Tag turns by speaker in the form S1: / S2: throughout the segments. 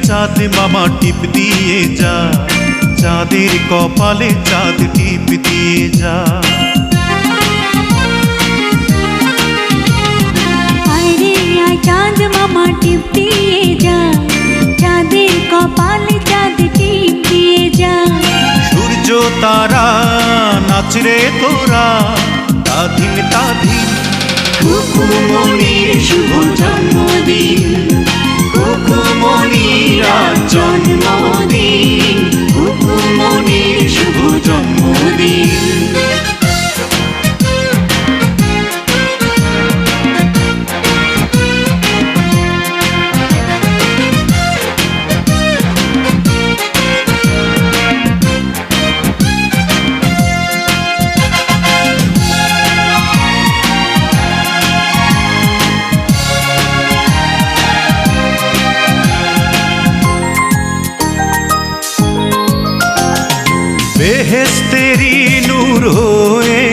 S1: চাঁদ মামা টিপ দিয়ে যা, চাঁদের কপালে চাঁদ টিপ দিয়ে যা।
S2: আরে আয় চাঁদ মামা টিপ দিয়ে যা, চাঁদের কপালে চাঁদ টিপ দিয়ে যা।
S1: সূর্য তারা নাচরে তোরা, তাধিন তাধিন।
S2: কুকুমনির শুভ জন্মদিন, কুকুমনির আজ জন্মদিন, কুকুমনির শুভ জন্মদিন।
S1: বেহেশতেরি নূর হয়ে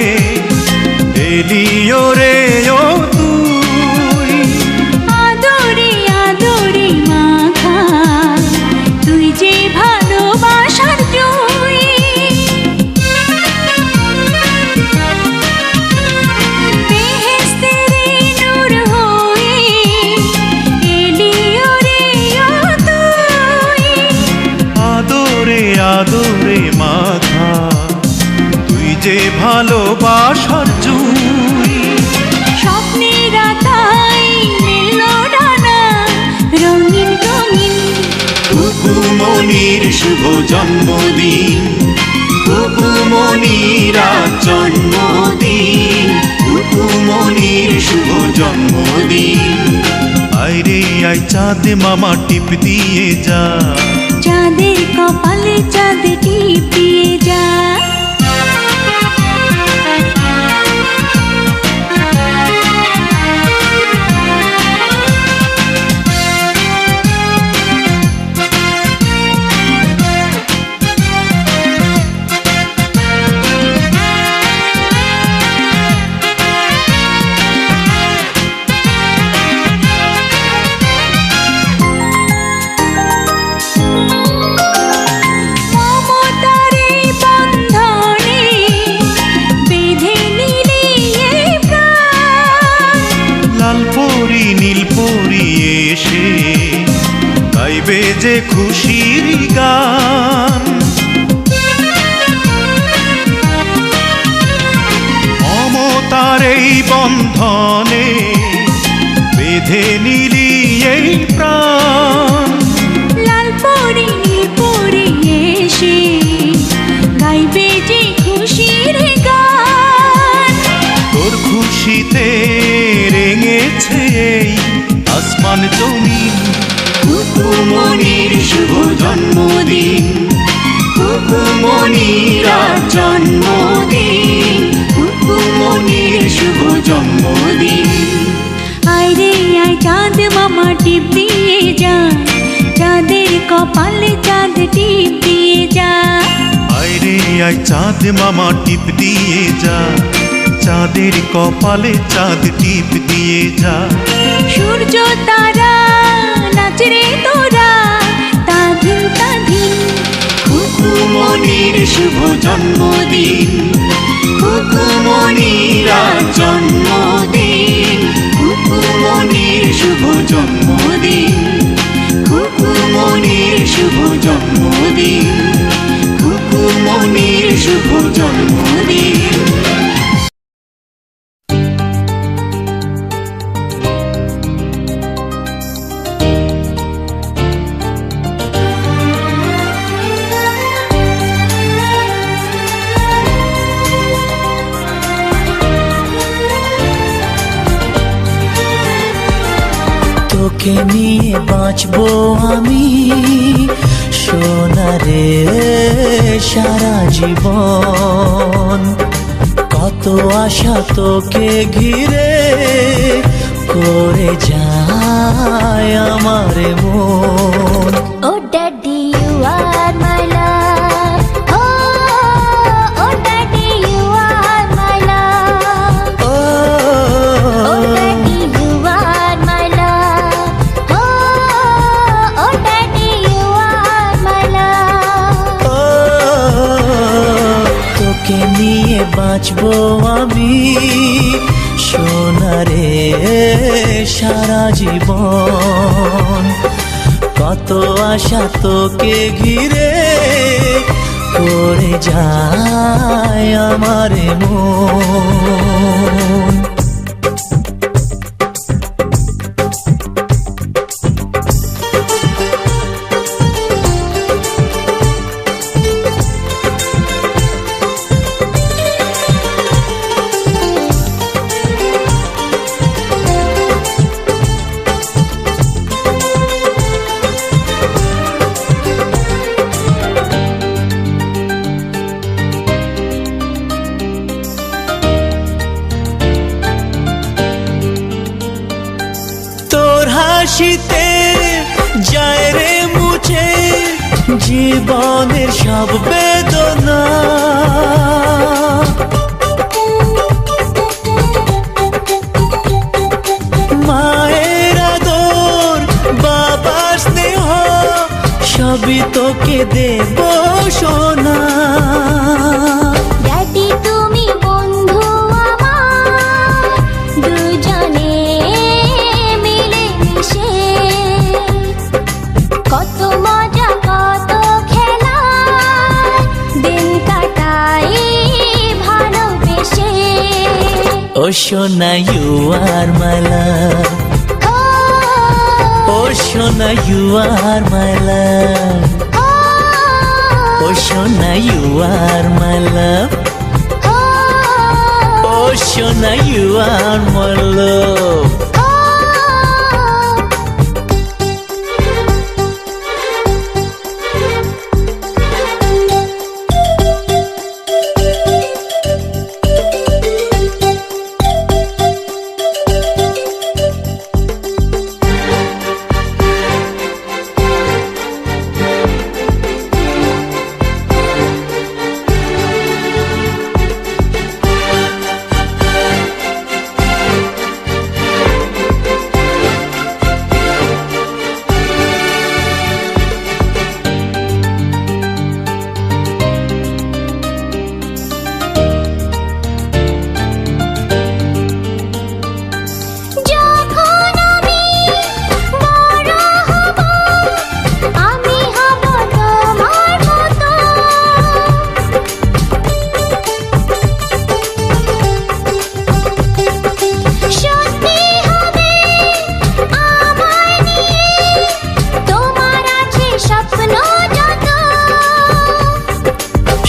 S1: এলিও রে ও তুই।
S2: আদরে আদরে মাখা তুই যে ভালোবাসার জয়। বেহেশতেরি নূর হয়ে এলিও রে ও তুই।
S1: আদরে আদরে মাখা তুই যে ভালোবাসার জুই।
S2: স্বপ্নেরা তাই মেলল ডানা রঙিন রঙিন।
S1: কুকুমনির শুভ জন্মদিন, কুকুমনির আজ জন্মদিন, কুকুমনির শুভ জন্মদিন। আয় রে আয় চাঁদ মামা টিপ দিয়ে যা,
S2: চাঁদের কপালে চাঁদ টিপ দিয়ে যা।
S1: গাইবে যে খুশির গান। মমতার এই বন্ধনে বেঁধে নিলি এই প্রাণ।
S2: লাল পরি নীল পরি এসে গাইবে যে খুশির গান।
S1: তোর খুশিতে রেঙেছে এই আসমান জমিন।
S2: কুকুমনির শুভ জন্মদিন, কুকুমনির আজ জন্মদিন, কুকুমনির শুভ জন্মদিন। আয় রে আয় চাঁদ মামা টিপ দিয়ে যা, চাঁদের কপালে চাঁদ টিপ দিয়ে যা।
S1: আয় রে আয় চাঁদ মামা টিপ দিয়ে যা, চাঁদের কপালে চাঁদ টিপ দিয়ে যা।
S2: সূর্য তারা নাচরে তোরা, তাধিন তাধিন। কুকুমনির শুভ জন্মদিন, কুকুমনির আজ জন্মদিন, কুকুমনির শুভ জন্মদিন, কুকুমনির শুভ জন্মদিন, কুকুমনির শুভ জন্মদিন।
S3: তোকে নিয়ে বাঁচবো আমি সোনারে সারা জীবন। কত আশা তোকে ঘিরে করে যায় আমার মন।
S2: Oh daddy you are my love, oh daddy you are my love, oh daddy you are my love, oh daddy you
S3: বাঁচবো আমি সোনারে সারা জীবন। কত আশা তোকে ঘিরে করে যায় আমার মন। হাসিতে যায় রে মুছে জীবনের সব বেদনা। মায়ের আদর বাবার স্নেহ সবই তোকে দেব সোনা।
S2: ড্যাডি তুমি বন্ধু আমার, দুজনে কত মজা কত খেলা দিন কাটাই ভালোবেসে।
S3: ও সোনা ইউ আর মাই লাভ, ও সোনা ইউ আর মাই লাভ, ও সোনা ইউ আর মাই লাভ, ও সোনা ইউ আর মাই লাভ।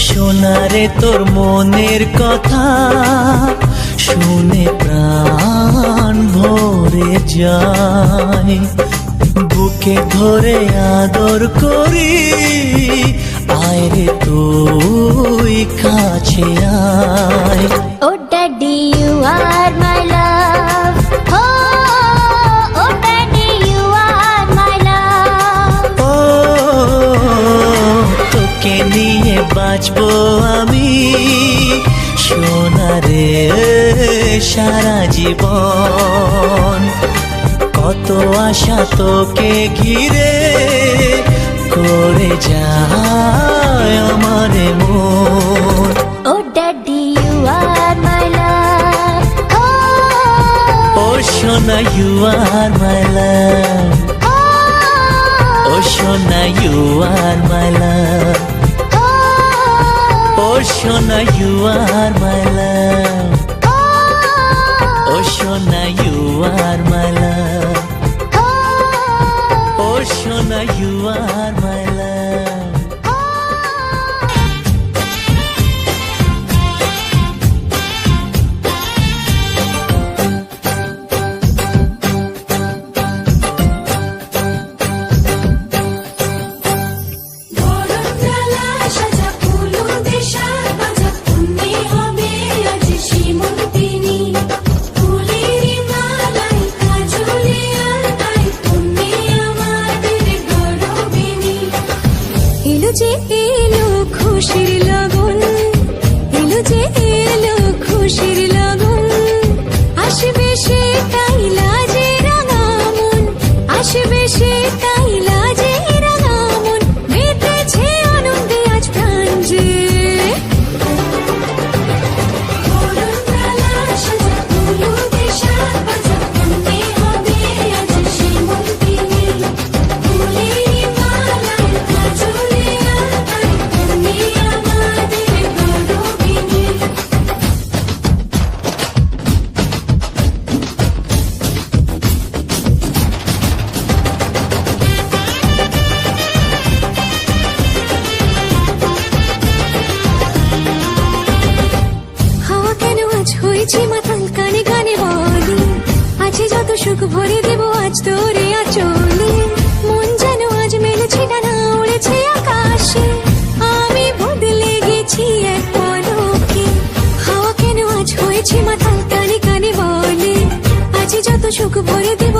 S3: সোনারে তোর মনের কথা শুনে প্রাণ ভরে যায়, বুকে ধরে আদর করি আয় রে তুই কাছে আয়।
S2: Oh daddy you are my love, oh daddy you are my love.
S3: ও তোকে নিয়ে বাঁচবো আমি সোনারে সারা জীবন। কত আশা তোকে ঘিরে করে যায় আমার মন।
S2: Oh daddy you are my love,
S3: ও সোনা ইউ আর মাই লাভ, ও সোনা ইউ আর মাই লাভ, ও সোনা ইউ আর মাই লাভ, ও সোনা ইউ আর মাই লাভ, ও সোনা ইউ আর মাই লাভ।
S4: সাজা ফুল দেশার বাজা তুমি হবে আজি
S2: হয়েছি মাতাল কানে কানে বলি আছে যত সুখ ভরে দেব আজ তোরে আচলে মন যেন আজ মেলেছে ডানা উড়েছে আকাশে আমি বদলে গেছি এক পলকে হাওয়া কেন আজ হয়েছে মাতাল কানে কানে বলে আছে যত সুখ ভরে দেব